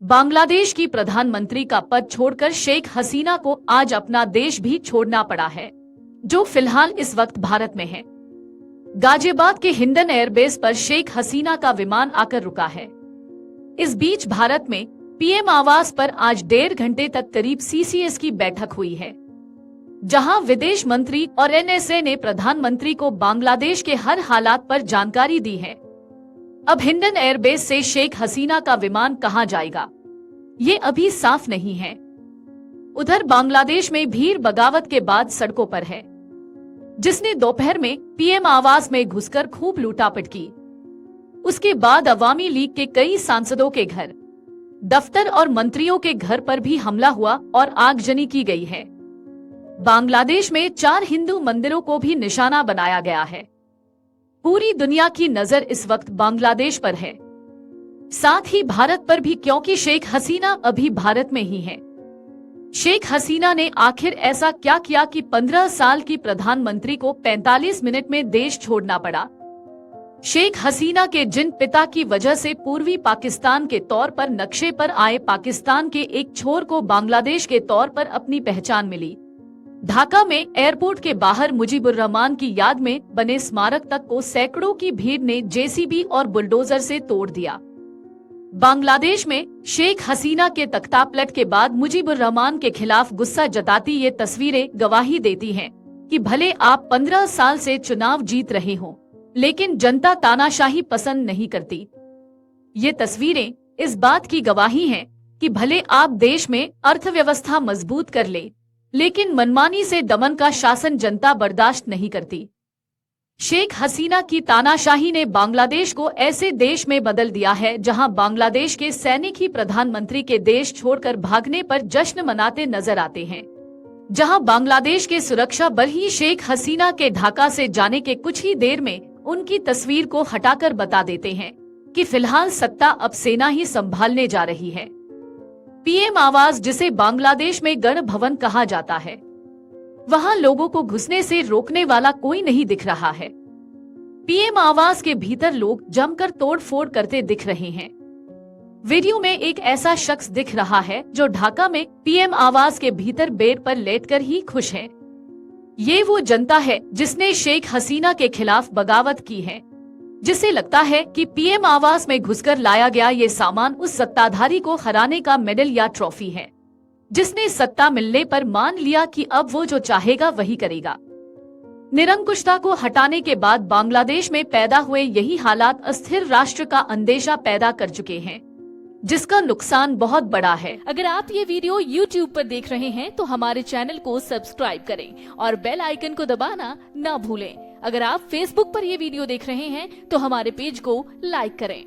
बांग्लादेश की प्रधानमंत्री का पद छोड़कर शेख हसीना को आज अपना देश भी छोड़ना पड़ा है, जो फिलहाल इस वक्त भारत में है। गाजियाबाद के हिंडन एयरबेस पर शेख हसीना का विमान आकर रुका है। इस बीच भारत में पीएम आवास पर आज 1.5 घंटे तक करीब सीसीएस की बैठक हुई है, जहां विदेश मंत्री और एनएसए ने प्रधानमंत्री को बांग्लादेश के हर हालात पर जानकारी दी है। अब हिंडन एयरबेस से शेख हसीना का विमान कहां जाएगा, ये अभी साफ नहीं है। उधर बांग्लादेश में भीड़ बगावत के बाद सड़कों पर है, जिसने दोपहर में पीएम आवास में घुसकर खूब लूटापट की। उसके बाद अवामी लीग के कई सांसदों के घर, दफ्तर और मंत्रियों के घर पर भी हमला हुआ और आगजनी की गई है। बांग्लादेश में 4 हिंदू मंदिरों को भी निशाना बनाया गया है। पूरी दुनिया की नजर इस वक्त बांग्लादेश पर है, साथ ही भारत पर भी, क्योंकि शेख हसीना अभी भारत में ही है। शेख हसीना ने आखिर ऐसा क्या किया कि 15 साल की प्रधानमंत्री को 45 मिनट में देश छोड़ना पड़ा। शेख हसीना के जिन पिता की वजह से पूर्वी पाकिस्तान के तौर पर नक्शे पर आए पाकिस्तान के एक छोर को बांग्लादेश के तौर पर अपनी पहचान मिली। ढाका में एयरपोर्ट के बाहर मुजीबुर रहमान की याद में बने स्मारक तक को सैकड़ों की भीड़ ने जेसीबी और बुलडोजर से तोड़ दिया। बांग्लादेश में शेख हसीना के तख्तापलट के बाद मुजीबुर रहमान के खिलाफ गुस्सा जताती ये तस्वीरें गवाही देती हैं कि भले आप 15 साल से चुनाव जीत रहे हो, लेकिन जनता तानाशाही पसंद नहीं करती। ये तस्वीरें इस बात की गवाही हैं कि भले आप देश में अर्थव्यवस्था मजबूत कर ले, लेकिन मनमानी से दमन का शासन जनता बर्दाश्त नहीं करती। शेख हसीना की तानाशाही ने बांग्लादेश को ऐसे देश में बदल दिया है जहां बांग्लादेश के सैनिक ही प्रधानमंत्री के देश छोड़कर भागने पर जश्न मनाते नजर आते हैं, जहां बांग्लादेश के सुरक्षा बल ही शेख हसीना के ढाका से जाने के कुछ ही देर में उनकी तस्वीर को हटाकर बता देते हैं कि फिलहाल सत्ता अब सेना ही संभालने जा रही है। पीएम आवास, जिसे बांग्लादेश में गण भवन कहा जाता है, वहां लोगों को घुसने से रोकने वाला कोई नहीं दिख रहा है। पीएम आवास के भीतर लोग जमकर तोड़फोड़ करते दिख रहे हैं। वीडियो में एक ऐसा शख्स दिख रहा है जो ढाका में पीएम आवास के भीतर बेड पर लेटकर ही खुश है। ये वो जनता है जिसने शेख हसीना के खिलाफ बगावत की है, जिसे लगता है कि पीएम आवास में घुसकर लाया गया ये सामान उस सत्ताधारी को हराने का मेडल या ट्रॉफी है, जिसने सत्ता मिलने पर मान लिया कि अब वो जो चाहेगा वही करेगा। निरंकुशता को हटाने के बाद बांग्लादेश में पैदा हुए यही हालात अस्थिर राष्ट्र का अंदेशा पैदा कर चुके हैं, जिसका नुकसान बहुत बड़ा है। अगर आप ये वीडियो YouTube पर देख रहे हैं तो हमारे चैनल को सब्सक्राइब करें और बेल आइकन को दबाना ना भूलें। अगर आप Facebook पर ये वीडियो देख रहे हैं तो हमारे पेज को लाइक करें।